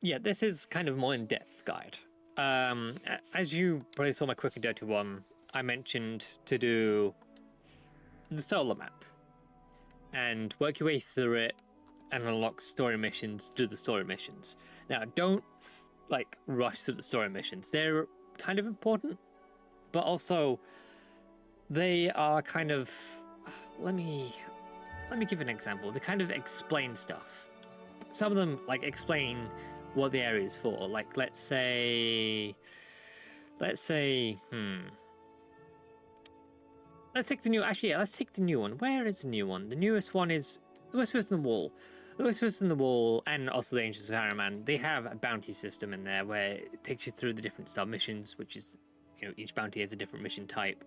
yeah, this is kind of more in-depth guide. As you probably saw my quick and dirty one, I mentioned to do the solo map and work your way through it and unlock story missions, do the story missions. Now, don't like rush through the story missions. They're kind of important, but also they are kind of, let me give an example. They kind of explain stuff. Some of them like explain what the area is for. Like let's say let's take the new, actually, yeah, let's take the new one. Where is the new one? The newest one is the Whispers in the Wall. The Whispers in the Wall and also the Ancient Saruman, they have a bounty system in there where it takes you through the different style missions, which is, you know, each bounty has a different mission type.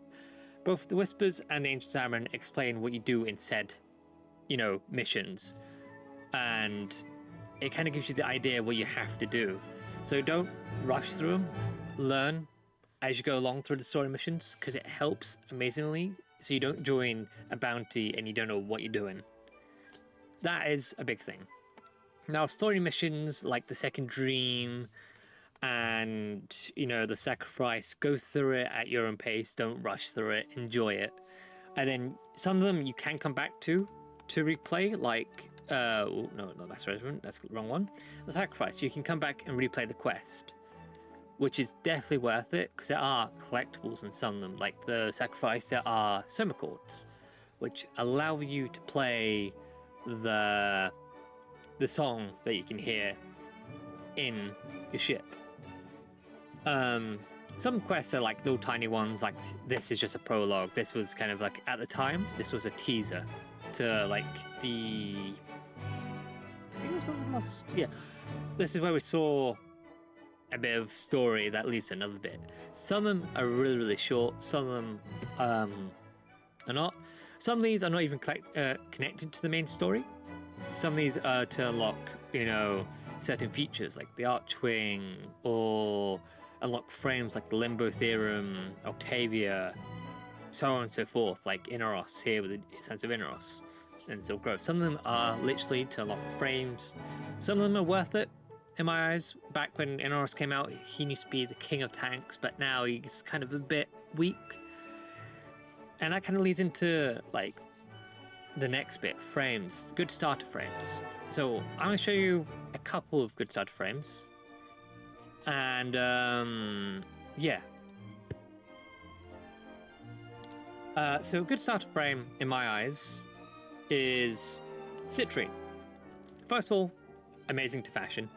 Both the Whispers and the Ancient Saruman explain what you do in said, you know, missions. And it kind of gives you the idea what you have to do. So don't rush through them. Learn as you go along through the story missions, because it helps amazingly. So you don't join a bounty and you don't know what you're doing. That is a big thing. Now, story missions like the Second Dream and, you know, the Sacrifice, go through it at your own pace. Don't rush through it. Enjoy it. And then some of them you can come back to replay, like, oh, no, that's relevant. That's the wrong one. The Sacrifice. You can come back and replay the quest, which is definitely worth it because there are collectibles in some of them. Like the Sacrifice, there are Soma chords, which allow you to play the song that you can hear in your ship. Some quests are like little tiny ones, like this is just a prologue. This was kind of like, at the time, this was a teaser to like the, I think it was one of the last, yeah. This is where we saw a bit of story that leads to another bit. Some of them are really, really short. Some of them are not. Some of these are not even connected to the main story. Some of these are to unlock, you know, certain features like the Archwing, or unlock frames like the Limbo Theorem, Octavia, so on and so forth, like Inneros here with the sense of Inneros and Silk Grove. Some of them are literally to unlock frames. Some of them are worth it in my eyes. Back when Inneros came out, he used to be the king of tanks, but now he's kind of a bit weak. And that kind of leads into like the next bit, frames, good starter frames. So I'm going to show you a couple of good starter frames. And yeah. So a good starter frame in my eyes is Citrine. First of all, amazing to fashion.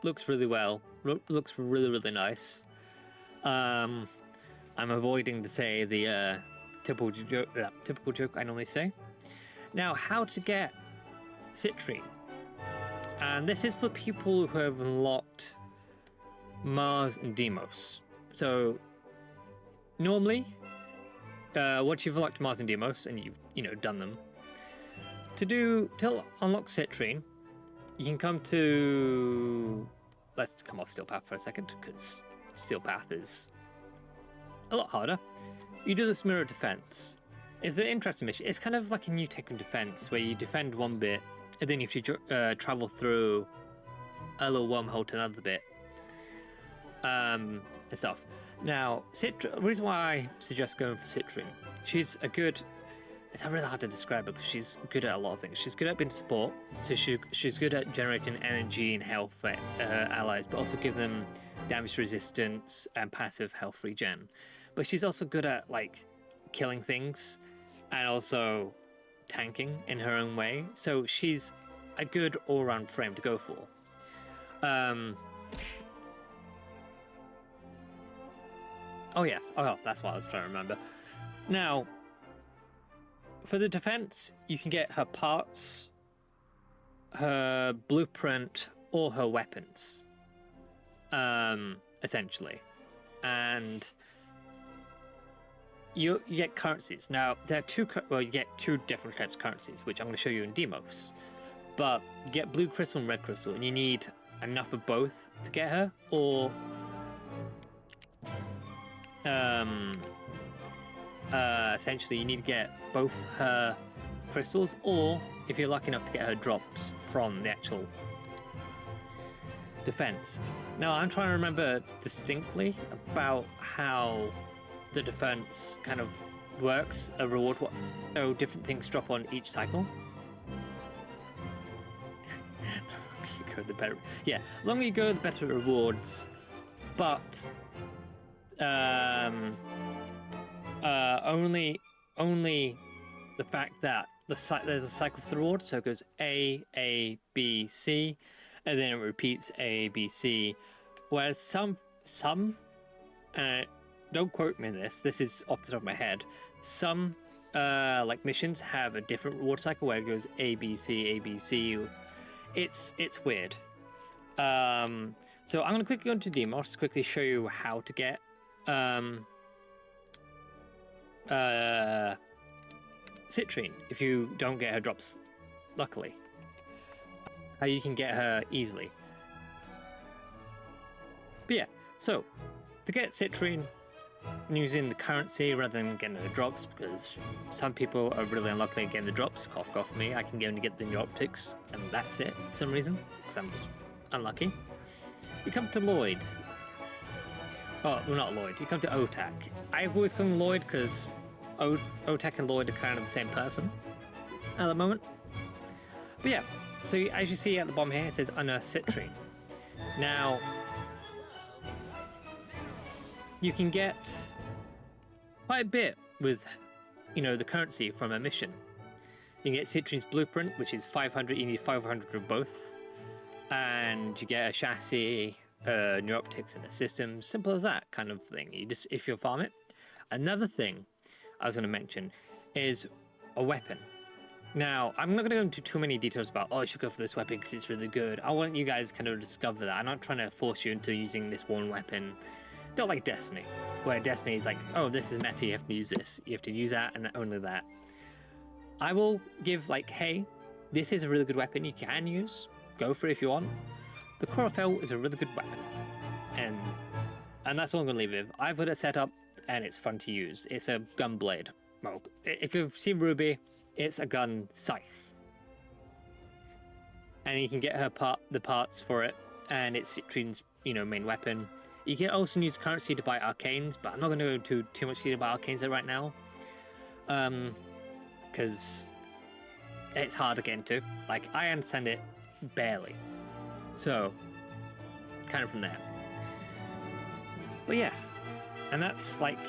Looks really well. Looks really, really nice. I'm avoiding to say the typical joke I normally say. Now, how to get Citrine. And this is for people who have unlocked Mars and Deimos. So, normally, once you've unlocked Mars and Deimos and you've, you know, done them, to unlock Citrine, you can come to, let's come off Steel Path for a second, because Steel Path is a lot harder. You do this mirror defense. It's an interesting mission. It's kind of like a new take on defense, where you defend one bit, and then you have to travel through a little wormhole to another bit, and stuff. Now, the reason why I suggest going for Citrine, she's a good, it's really hard to describe her because she's good at a lot of things. She's good at being support, so she's good at generating energy and health for her allies, but also give them damage resistance and passive health regen. But she's also good at like killing things and also tanking in her own way. So she's a good all-round frame to go for. Oh yes, oh that's what I was trying to remember. Now, for the defense, you can get her parts, her blueprint, or her weapons, essentially. And you get currencies. Now, there are you get two different types of currencies, which I'm going to show you in Deimos. But you get blue crystal and red crystal, and you need enough of both to get her, or essentially you need to get both her crystals, or if you're lucky enough to get her drops from the actual defense. Now I'm trying to remember distinctly about how the defense kind of works. A reward, what? Oh, different things drop on each cycle. You go, the better. Yeah, the longer you go, the better rewards. But only the fact that there's a cycle for the reward, so it goes A, B, C, and then it repeats A, B, C. Whereas some don't quote me on this. This is off the top of my head. Some like missions have a different reward cycle where it goes A, B, C, A, B, C. It's weird. So I'm gonna quickly go into Demos, quickly show you how to get Citrine if you don't get her drops luckily. How you can get her easily. But yeah, so to get Citrine using the currency rather than getting the drops, because some people are really unlucky at getting the drops. Cough cough me, I can only get the optics and that's it for some reason, because I'm just unlucky. You come to Lloyd. Oh, well, not Lloyd. You come to Otak. I always come to Lloyd because Otak and Lloyd are kind of the same person at the moment. But yeah, so as you see at the bottom here, it says Unearth Citrine. Now, you can get quite a bit with, the currency from a mission. You can get Citrine's Blueprint, which is 500. You need 500 of both. And you get a chassis, new optics, and a system. Simple as that kind of thing. You just, if you farm it. Another thing I was going to mention is a weapon. Now, I'm not going to go into too many details about, you should go for this weapon because it's really good. I want you guys kind of discover that. I'm not trying to force you into using this one weapon. Don't like Destiny, where Destiny is like, oh, this is meta, you have to use this. You have to use that and only that. I will give like, hey, this is a really good weapon you can use. Go for it if you want. The Chlorophyll is a really good weapon. And that's all I'm going to leave with. I've got it set up and it's fun to use. It's a gun blade. Well, if you've seen Ruby, it's a gun scythe. And you can get her the parts for it, and it's Citrine's, main weapon. You can also use currency to buy arcanes, but I'm not going to go into too much detail about arcanes right now. Because it's hard to get into. Like, I understand it barely. So, kind of from there. But yeah, and that's like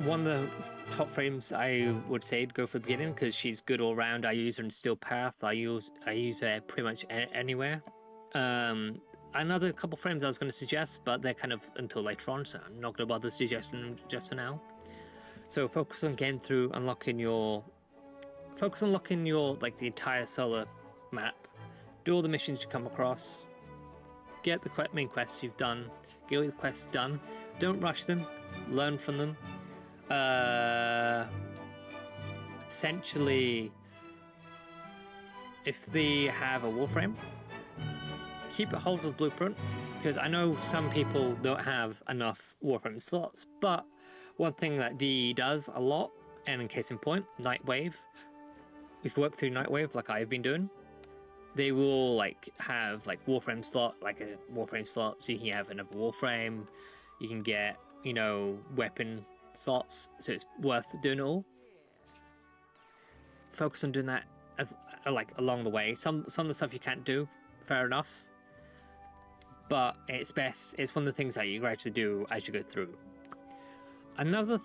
one of the top frames I would say to go for the beginning, because she's good all round. I use her in Steel Path. I use her pretty much anywhere. Another couple frames I was going to suggest, but they're kind of until later on, so I'm not going to bother suggesting them just for now. So focus on getting through, unlocking your like the entire solar map. Do all the missions you come across. Get the main quests you've done. Get all the quests done. Don't rush them. Learn from them. Essentially, if they have a Warframe, keep a hold of the blueprint, because I know some people don't have enough Warframe slots, but one thing that DE does a lot, and in case in point, Nightwave, if you work through Nightwave like I've been doing, they will like have like Warframe slot, like a Warframe slot, so you can have another Warframe, you can get, weapon slots, so it's worth doing it all. Focus on doing that as like along the way. Some of the stuff you can't do, fair enough, but it's one of the things that you gradually do as you go through. Another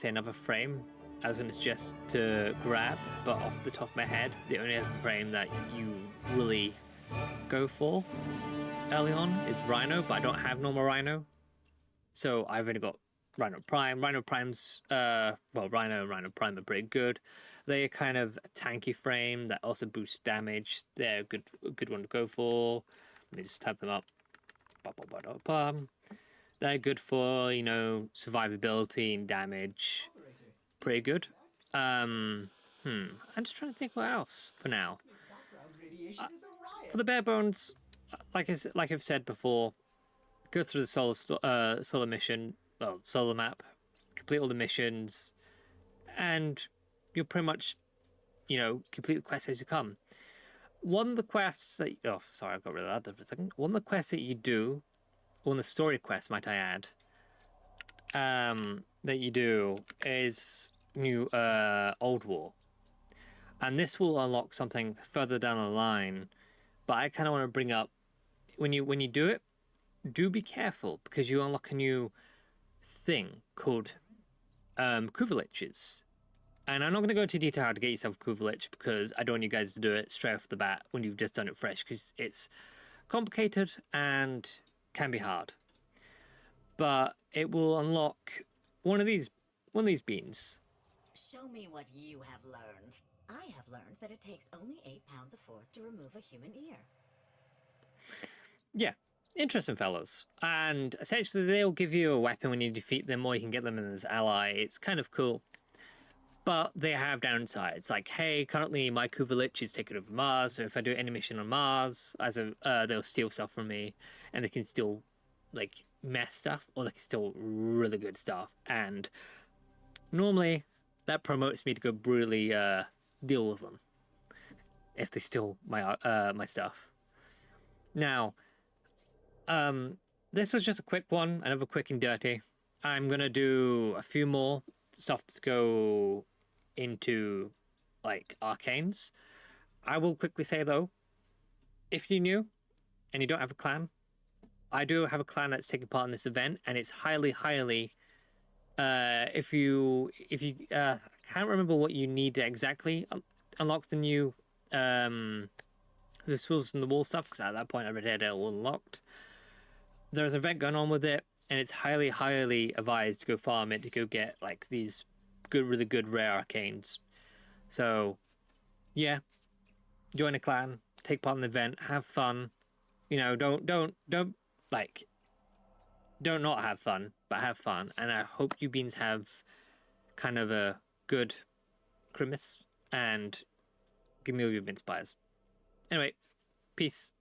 another frame I was going to suggest to grab, but off the top of my head, the only other frame that you really go for early on is Rhino, but I don't have normal Rhino, so I've only got Rhino Prime. Rhino Prime's, Rhino and Rhino Prime are pretty good. They're kind of a tanky frame that also boosts damage. They're a good one to go for. Let me just type them up. They're good for, survivability and damage. Pretty good. I'm just trying to think what else for now. For the bare bones, like I've said before, go through the solar mission, solar map, complete all the missions, and you'll pretty much, complete the quests as you come. one of the quests that oh sorry, I got rid of that for a second. One of the quests that you do, one of the story quests, might I add, that you do is new Old War, and this will unlock something further down the line. But I kind of want to bring up when you do it, do be careful because you unlock a new thing called Kuvaliches. And I'm not going to go into detail how to get yourself a Kuvalich because I don't want you guys to do it straight off the bat when you've just done it fresh because it's complicated and can be hard. But it will unlock one of these beans. Show me what you have learned. I have learned that it takes only 8 pounds of force to remove a human ear. Yeah, interesting fellows. And essentially they'll give you a weapon when you defeat them or you can get them as ally. It's kind of cool. But they have downsides. Like, hey, currently my Kuvalich is taken over Mars, so if I do any mission on Mars, they'll steal stuff from me, and they can steal, like, mess stuff, or they can steal really good stuff. And normally, that promotes me to go brutally deal with them if they steal my my stuff. Now, this was just a quick one, another quick and dirty. I'm gonna do a few more stuff to go into like arcanes. I will quickly say though, if you're new and you don't have a clan, I do have a clan that's taking part in this event, and it's highly if you I can't remember what you need to exactly unlock the new the swirls in the wall stuff because at that point I already had it all unlocked. There's an event going on with it, and it's highly advised to go farm it to go get like these really good rare arcanes. So yeah, join a clan, take part in the event, have fun. You know, don't like don't not have fun, but have fun. And I hope you beans have kind of a good Christmas and give me all your inspires. Anyway, peace.